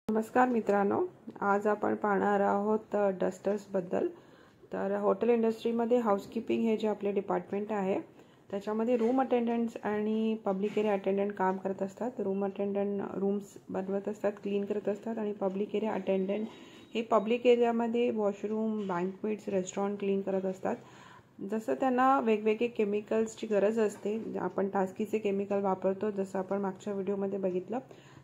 नमस्कार मित्रांनो, आज आपण पाहणार आहोत डस्टर्सबद्दल। तर हॉटेल इंडस्ट्रीमध्ये हाऊसकीपिंग हे जे आपले डिपार्टमेंट आहे त्याच्यामध्ये रूम अटेंडंट्स आणि पब्लिक एरिया अटेंडंट काम करत असतात। रूम अटेंडंट रूम्स बनवत असतात, क्लीन करत असतात आणि पब्लिक एरिया अटेंडंट हे पब्लिक एरियामध्ये वॉशरूम, बँक्वेट्स, रेस्टॉरंट क्लीन करत असतात। जसं त्यांना वेगवेगळे केमिकल्सची गरज असते, आपण टास्कीचे केमिकल वापरतो जसं आपण मागच्या व्हिडिओमध्ये बघितलं,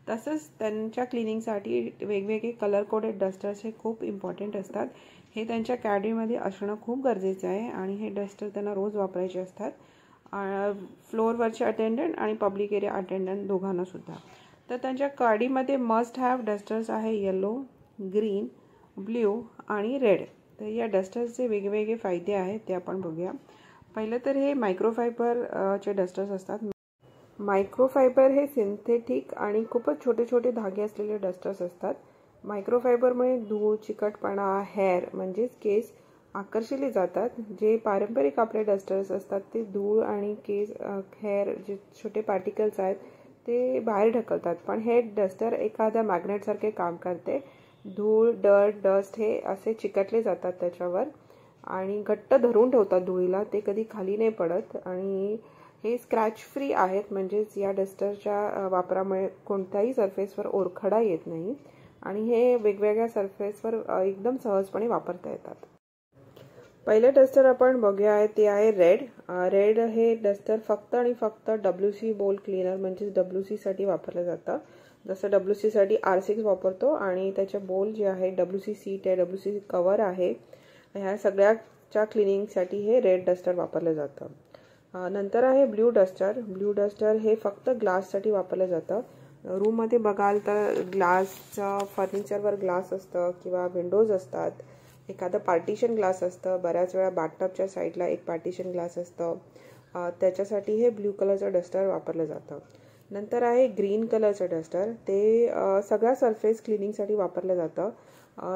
तसंच त्यांच्या क्लिनिंगसाठी वेगवेगळे कलर कोडेड डस्टर्स हे खूप इम्पॉर्टंट असतात। हे त्यांच्या कॅबिनमध्ये असणं खूप गरजेचं आहे आणि हे डस्टर त्यांना रोज वापरायचे असतात, फ्लोअरवरचे अटेंडंट आणि पब्लिक एरिया अटेंडंट दोघांना सुद्धा। तर त्यांच्या गाडीमध्ये मस्ट हॅव डस्टर्स आहे येलो, ग्रीन, ब्ल्यू आणि रेड। तर या डस्टर्सचे वेगवेगळे फायदे आहेत ते आपण बघूया। पहिलं तर हे मायक्रोफायबरचे डस्टर्स असतात। मायक्रोफायबर हे सिंथेटिक आणि खूपच छोटे छोटे धागे असलेले डस्टर्स असतात। मायक्रोफायबरमुळे धूळ, चिकटपणा, हेअर म्हणजेच केस आकर्षिले जातात। जे पारंपरिक आपले डस्टर्स असतात ते धूळ आणि केस, हेअर जे छोटे पार्टिकल्स आहेत ते बाहेर ढकलतात, पण हे डस्टर एखाद्या मॅग्नेटसारखे काम करते। धूळ, डस्ट हे असे चिकटले जातात त्याच्यावर आणि घट्ट धरून ठेवतात धुळीला, ते कधी खाली नाही पडत। आणि हे स्क्रॅच फ्री आहेत, म्हणजेच या डस्टरच्या वापरामुळे कोणत्याही सरफेसवर ओरखडा येत नाही आणि हे वेगवेगळ्या सरफेसवर एकदम सहजपणे वापरता येतात। पहिले डस्टर आपण बघूया आहे ते आहे रेड। रेड हे डस्टर फक्त आणि फक्त WC बोल क्लीनर म्हणजेच WC साठी वापरलं जातं। जसं WC साठी R6 वापरतो आणि त्याचे बोल जे आहे WC सीट आहे, WC कवर आहे, ह्या सगळ्याच्या क्लिनिंगसाठी हे रेड डस्टर वापरलं जातं। नंतर आहे ब्ल्यू डस्टर। ब्ल्यू डस्टर हे फक्त ग्लाससाठी वापरलं जातं। रूममध्ये बघाल तर ग्लासचं फर्निचरवर ग्लास असतं किंवा विंडोज असतात, एखादं पार्टिशन ग्लास असतं, बऱ्याच वेळा बाथटबच्या साईडला एक पार्टिशन ग्लास असतं, त्याच्यासाठी हे ब्ल्यू कलरचं डस्टर वापरलं जातं। नंतर आहे ग्रीन कलरचं डस्टर, ते सगळ्या सरफेस क्लिनिंगसाठी वापरलं जातं।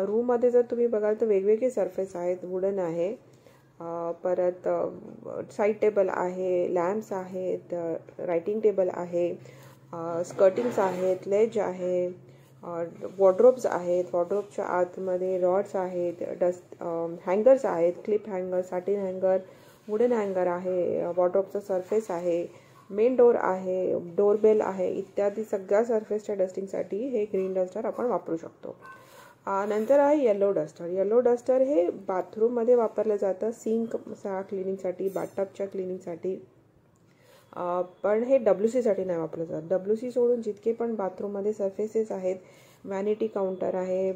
रूममध्ये जर तुम्ही बघाल तर वेगवेगळे सरफेस आहेत, वुडन आहे, परत साईड टेबल आहे, लॅम्प्स आहेत, रायटिंग टेबल आहे, स्कर्टिंग्स आहेत, लेज आहे, वॉर्डरोब्स आहेत, वॉर्डरोबच्या आतमध्ये रॉड्स आहेत, हँगर्स आहेत, क्लिप हँगर, साटिन हँगर, वुडन हँगर आहे, वॉर्डरोबचा सरफेस आहे, मेन डोर आहे, डोरबेल आहे, इत्यादी सगळ्या सरफेसच्या डस्टिंगसाठी हे ग्रीन डस्टर आपण वापरू शकतो। नंतर आहे येलो डस्टर। येलो डस्टर हे बाथरूममध्ये वापरलं जातं, सिंक क्लिनिंगसाठी, बाथटबच्या क्लिनिंगसाठी, पण हे WC साठी नाही वापरलं जात। WC सोडून जितके पण बाथरूममध्ये सरफेसेस आहेत, व्हॅनिटी काउंटर आहे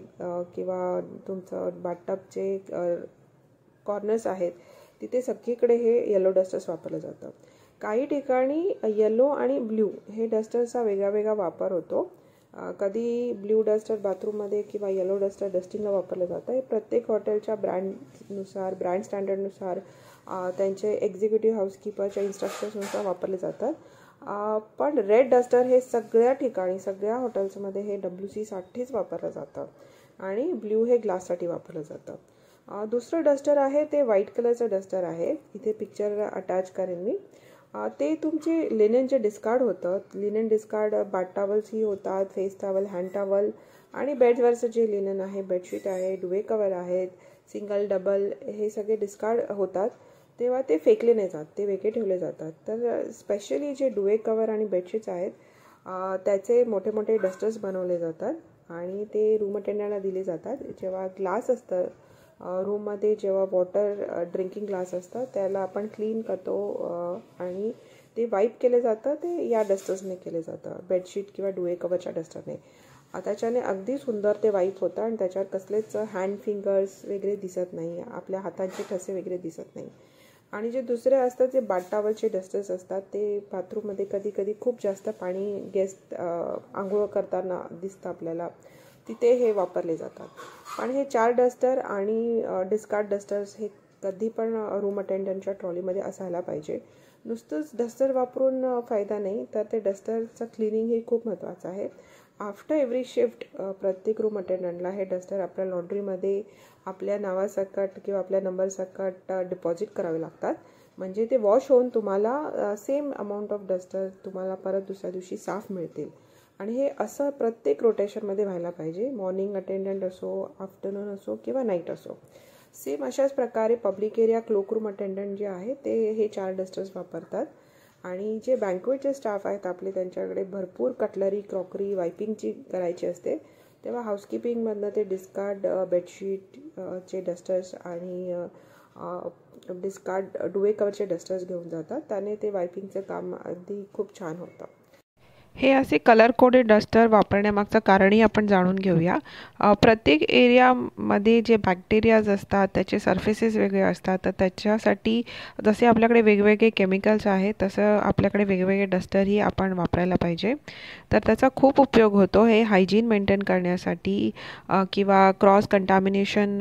किंवा तुमचं बाथटबचे कॉर्नर्स आहेत, तिथे सगळीकडे हे येलो डस्टर्स वापरलं जातं। काही ठिकाणी येलो आणि ब्ल्यू हे डस्टर्सचा वेगळा वेगळा वापर होतो। कधी ब्ल्यू डस्टर बाथरूममध्ये किंवा येलो डस्टर डस्टिंगला वापरलं जातं। हे प्रत्येक हॉटेलच्या ब्रँडनुसार, ब्रँड स्टँडर्डनुसार, त्यांचे एक्झिक्युटिव्ह हाऊसकीपरच्या इन्स्ट्रक्शन्सनुसार वापरले जातात। पण रेड डस्टर हे सगळ्या ठिकाणी, सगळ्या हॉटेल्समध्ये हे WC साठीच वापरलं जातं आणि ब्ल्यू हे ग्लाससाठी वापरलं जातं। दुसरं डस्टर आहे ते व्हाईट कलरचं डस्टर आहे, इथे पिक्चर अटॅच करेन मी। ते तुमचे लिनेनचे डिस्कार्ड होतं। लिनेन डिस्कार्ड बाथ टॉवल्सही होतात, फेस टॉवल, हँड टॉवल आणि बेडवरचं जे लिनेन आहे, बेडशीट आहे, दुवे कवर आहेत, सिंगल डबल, हे सगळे डिस्कार्ड होतात, तेव्हा ते फेकले नाही जात, ते वेगळे ठेवले जातात। तर स्पेशली जे दुवे कवर आणि बेडशीट्स आहेत त्याचे मोठे मोठे डस्टर्स बनवले जातात आणि ते रूम अटेंडंटला दिले जातात। जेव्हा ग्लास असतं रूममध्ये, जेव्हा वॉटर ड्रिंकिंग ग्लास असतं त्याला आपण क्लीन करतो आणि ते वाईप केले जातं, ते या डस्टर्सने केले जातं, बेडशीट किंवा दुवे कवरच्या डस्टरने। त्याच्याने अगदी सुंदर ते वाईप होतं आणि त्याच्यावर कसलेच हँड फिंगर्स वगैरे दिसत नाही, आपल्या हातांचे ठसे वगैरे दिसत नाही। आणि जे दुसरे असतात जे बाथ टॉवलचे डस्टर्स असतात, ते बाथरूममध्ये कधी कधी खूप जास्त पाणी गेस्ट आंघोळ करताना दिसतं आपल्याला, तिथे हे वापरले जातात। पण हे 4 डस्टर आणि डिस्कार्ड डस्टर्स हे कधी पण रूम अटेंडंटच्या ट्रॉलीमध्ये असायला पाहिजे। नुसतंच डस्टर वापरून फायदा नाही, तर ते डस्टरचं क्लिनिंग हे खूप महत्त्वाचं आहे। आफ्टर एव्हरी शिफ्ट प्रत्येक रूम अटेंडंटला हे डस्टर आपल्या लॉन्ड्रीमध्ये आपल्या नावासकट किंवा आपल्या नंबरसकट डिपॉझिट करावे लागतात, म्हणजे ते वॉश होऊन तुम्हाला सेम अमाऊंट ऑफ डस्टर तुम्हाला परत दुसऱ्या दिवशी साफ मिळतील। आणि हे असं प्रत्येक रोटेशनमध्ये व्हायला पाहिजे, मॉर्निंग अटेंडंट असो, आफ्टरनून असो किंवा नाईट असो. सेम अशाच प्रकारे पब्लिक एरिया क्लोकरूम अटेंडंट जे आहे ते हे 4 डस्टर्स वापरतात. आणि जे बँक्वेटचे स्टाफ आहेत आपले, त्यांच्याकडे भरपूर कटलरी, क्रॉकरी, वायपिंगची करायची असते, तेव्हा हाऊसकीपिंगमधनं ते डिस्कार्ड बेडशीट चे डस्टर्स आणि डिस्कार्ड दुवे कवरचे डस्टर्स घेऊन जातात. त्याने ते वायपिंगचं काम अगदी खूप छान होतं. हे असे कलर कोडेड डस्टर वापरण्यामागचं कारणही आपण जाणून घेऊया. प्रत्येक एरियामध्ये जे बॅक्टेरियाज असतात त्याचे सर्फेसेस वेगळे असतात, तर त्याच्यासाठी जसे आपल्याकडे वेगवेगळे केमिकल्स आहेत तसं आपल्याकडे वेगवेगळे डस्टरही आपण वापरायला पाहिजे. तर त्याचा खूप उपयोग होतो हे हायजीन मेंटेन करण्यासाठी किंवा क्रॉस कंटॅमिनेशन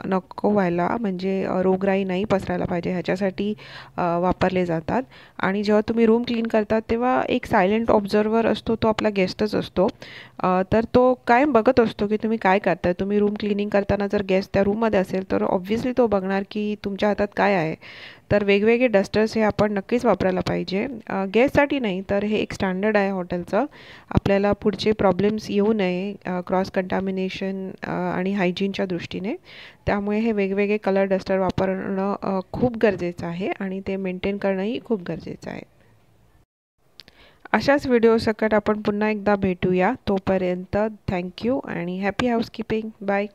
नको व्हायला, म्हणजे रोगराई नाही पसरायला पाहिजे ह्याच्यासाठी वापरले जातात. आणि जेव्हा तुम्ही रूम क्लीन करतात तेव्हा एक सायलेंट ऑब्झर्वर असतो, तो आपला गेस्टच असतो. तर तो कायम बघत असतो की तुम्ही काय करताय. तुम्ही रूम क्लिनिंग करताना जर गेस्ट त्या रूममध्ये असेल तर ऑब्व्हियसली तो बघणार की तुमच्या हातात काय आहे. तर वेगवेगळे डस्टर्स हे आपण नक्कीच वापरायला पाहिजे. गेस्टसाठी नाही, तर हे एक स्टँडर्ड आहे हॉटेलचं. आपल्याला पुढचे प्रॉब्लेम्स येऊ नये क्रॉस कंटॅमिनेशन आणि हायजीनच्या दृष्टीने. त्यामुळे हे वेगवेगळे कलर डस्टर वापरणं खूप गरजेचं आहे आणि ते मेंटेन करणंही खूप गरजेचं आहे. अशाच व्हिडिओसकट आपण पुन्हा एकदा भेटूया. तोपर्यंत थँक्यू आणि हॅपी हाऊसकीपिंग. बाय.